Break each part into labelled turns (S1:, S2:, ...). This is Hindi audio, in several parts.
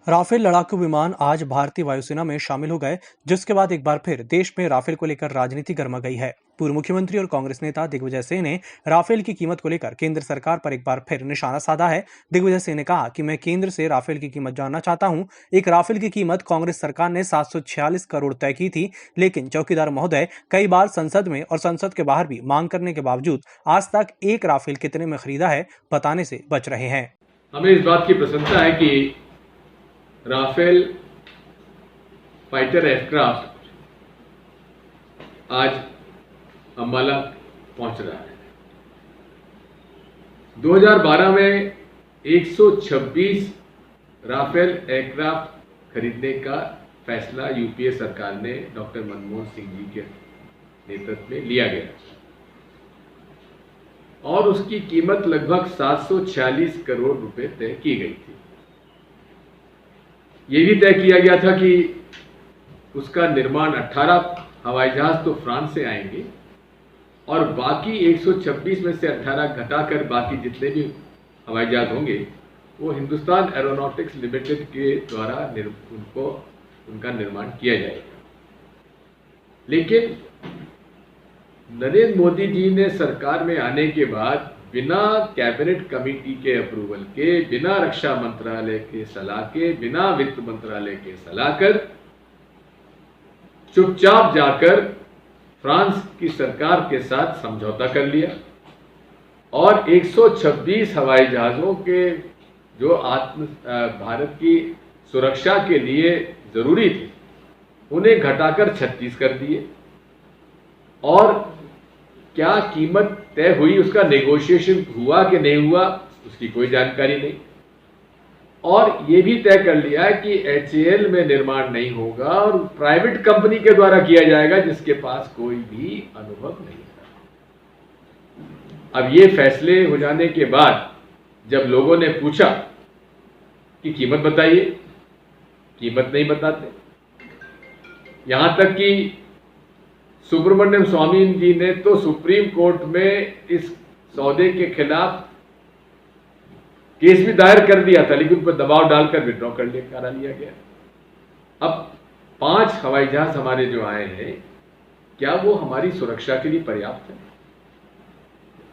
S1: राफेल लड़ाकू विमान आज भारतीय वायुसेना में शामिल हो गए, जिसके बाद एक बार फिर देश में राफेल को लेकर राजनीति गर्मा गई है। पूर्व मुख्यमंत्री और कांग्रेस नेता दिग्विजय सिंह ने राफेल की कीमत को लेकर केंद्र सरकार पर एक बार फिर निशाना साधा है। दिग्विजय सिंह ने कहा कि मैं केंद्र से राफेल की कीमत जानना चाहता हूं। एक राफेल की कीमत कांग्रेस सरकार ने 746 करोड़ तय की थी, लेकिन चौकीदार महोदय कई बार संसद में और संसद के बाहर भी मांग करने के बावजूद आज तक एक राफेल कितने में खरीदा है बताने से बच रहे हैं।
S2: हमें इस बात की प्रसन्नता है कि राफेल फाइटर एयरक्राफ्ट आज अंबाला पहुंच रहा है। 2012 में 126 राफेल एयरक्राफ्ट खरीदने का फैसला यूपीए सरकार ने डॉक्टर मनमोहन सिंह जी के नेतृत्व में लिया गया और उसकी कीमत लगभग 746 करोड़ रुपए तय की गई थी। यह भी तय किया गया था कि उसका निर्माण 18 हवाई जहाज तो फ्रांस से आएंगे और बाकी 126 में से 18 घटाकर बाकी जितने भी हवाई जहाज होंगे वो हिंदुस्तान एरोनॉटिक्स लिमिटेड के द्वारा उनका निर्माण किया जाएगा। लेकिन नरेंद्र मोदी जी ने सरकार में आने के बाद बिना कैबिनेट कमेटी के अप्रूवल के, बिना रक्षा मंत्रालय के सलाह के, बिना वित्त मंत्रालय के सलाह कर चुपचाप जाकर फ्रांस की सरकार के साथ समझौता कर लिया और 126 हवाई जहाजों के जो भारत की सुरक्षा के लिए जरूरी थे उन्हें घटाकर 36 कर दिए और क्या कीमत तय हुई, उसका नेगोशिएशन हुआ कि नहीं हुआ, उसकी कोई जानकारी नहीं। और यह भी तय कर लिया है कि एचएएल में निर्माण नहीं होगा और प्राइवेट कंपनी के द्वारा किया जाएगा जिसके पास कोई भी अनुभव नहीं है। अब ये फैसले हो जाने के बाद जब लोगों ने पूछा कि कीमत बताइए, कीमत नहीं बताते। यहां तक कि सुब्रमण्यम स्वामी जी ने तो सुप्रीम कोर्ट में इस सौदे के खिलाफ केस भी दायर कर दिया था, लेकिन उन पर दबाव डालकर विड्रॉ करा लिया गया। अब 5 हवाई जहाज हमारे जो आए हैं, क्या वो हमारी सुरक्षा के लिए पर्याप्त है?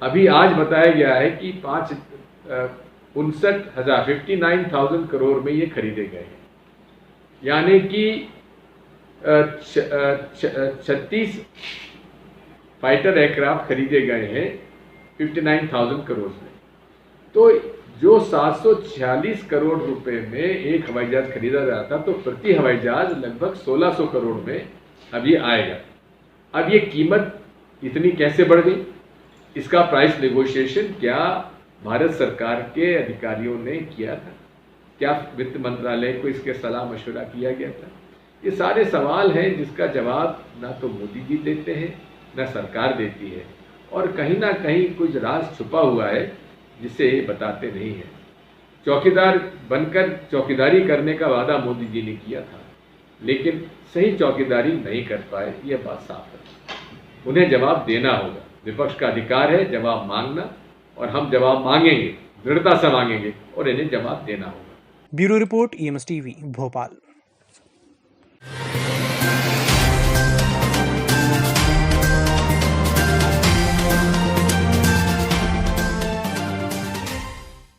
S2: अभी आज बताया गया है कि 59,000 करोड़ में ये खरीदे गए हैं, यानी कि 36 फाइटर एयरक्राफ्ट खरीदे गए हैं 59,000 करोड़ में। तो जो 746 करोड़ रुपए में एक हवाई जहाज खरीदा जाता तो प्रति हवाई जहाज लगभग 1600 करोड़ में अब ये आएगा। अब ये कीमत इतनी कैसे बढ़ गई? इसका प्राइस नेगोशिएशन क्या भारत सरकार के अधिकारियों ने किया था? क्या वित्त मंत्रालय को इसके सलाह मशवरा किया गया था? ये सारे सवाल हैं जिसका जवाब ना तो मोदी जी देते हैं ना सरकार देती है, और कहीं ना कहीं कुछ राज छुपा हुआ है जिसे बताते नहीं हैं। चौकीदार बनकर चौकीदारी करने का वादा मोदी जी ने किया था, लेकिन सही चौकीदारी नहीं कर पाए, यह बात साफ है। उन्हें जवाब देना होगा। विपक्ष का अधिकार है जवाब मांगना, और हम जवाब मांगेंगे, दृढ़ता से मांगेंगे और इन्हें जवाब देना होगा।
S1: Bureau report, EMS TV, Bhopal.